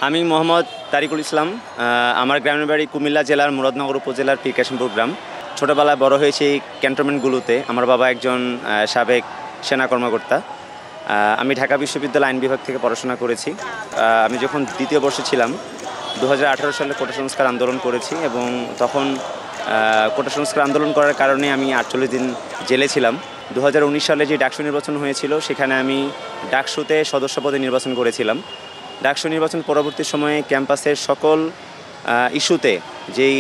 আমি মোহাম্মদ তারিকুল ইসলাম। আমার গ্রামের বাড়ি কুমিল্লা জেলার মুরাদনগর উপজেলার পীর কাশিমপুর গ্রাম। ছোটোবেলায় বড় হয়েছি এই ক্যান্টনমেন্টগুলোতে। আমার বাবা একজন সাবেক সেনা কর্মকর্তা। আমি ঢাকা বিশ্ববিদ্যালয় আইন বিভাগ থেকে পড়াশোনা করেছি। আমি যখন দ্বিতীয় বর্ষে ছিলাম 2018 সালে কোটা সংস্কার আন্দোলন করেছি এবং তখন কোটা সংস্কার আন্দোলন করার কারণে আমি 48 দিন জেলে ছিলাম। 2019 সালে যে ডাকসু নির্বাচন হয়েছিল সেখানে আমি ডাকসুতে সদস্য পদে নির্বাচন করেছিলাম। ডাকসু নির্বাচন পরবর্তী সময়ে ক্যাম্পাসের সকল ইস্যুতে যেই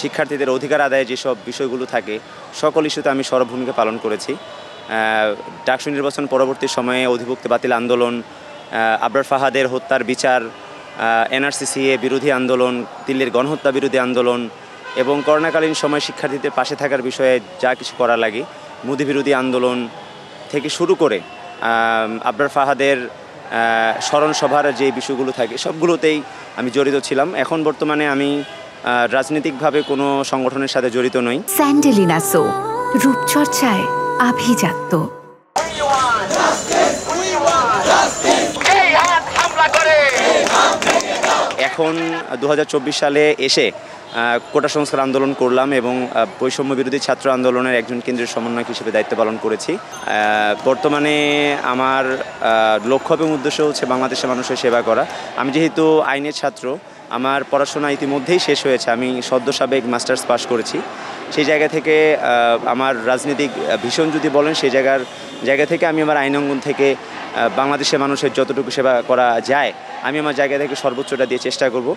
শিক্ষার্থীদের অধিকার আদায়ের যেসব বিষয়গুলো থাকে সকল ইস্যুতে আমি সরব ভূমিকা পালন করেছি। ডাকসু নির্বাচন পরবর্তী সময়ে অধিভুক্তি বাতিল আন্দোলন, আবরার ফাহাদের হত্যার বিচার, NRCCA বিরোধী আন্দোলন, দিল্লির গণহত্যা বিরোধী আন্দোলন এবং করোনাকালীন সময় শিক্ষার্থীদের পাশে থাকার বিষয়ে যা কিছু করা লাগে, মোদি বিরোধী আন্দোলন থেকে শুরু করে আবরার ফাহাদের স্মরণ সভার যে বিষয়গুলো থাকে সবগুলোতেই আমি জড়িত ছিলাম। এখন বর্তমানে আমি রাজনৈতিকভাবে কোনো সংগঠনের সাথে জড়িত নই। স্যান্ডেলিনা সো, রূপচর্চায় আভিজাত্য। এখন 2024 সালে এসে কোটা সংস্কার আন্দোলন করলাম এবং বৈষম্য বিরোধী ছাত্র আন্দোলনের একজন কেন্দ্রীয় সমন্বয়ক হিসেবে দায়িত্ব পালন করেছি। বর্তমানে আমার লক্ষ্য এবং উদ্দেশ্য হচ্ছে বাংলাদেশের মানুষের সেবা করা। আমি যেহেতু আইনের ছাত্র, আমার পড়াশোনা ইতিমধ্যেই শেষ হয়েছে। আমি সদ্য সাবেক মাস্টার্স পাস করেছি। সেই জায়গা থেকে আমার রাজনৈতিক ভীষণ যদি বলেন সেই জায়গা থেকে আমি আমার আইন অঙ্গন থেকে বাংলাদেশের মানুষের যতটুকু সেবা করা যায় আমি আমার জায়গা থেকে সর্বোচ্চটা দিয়ে চেষ্টা করব।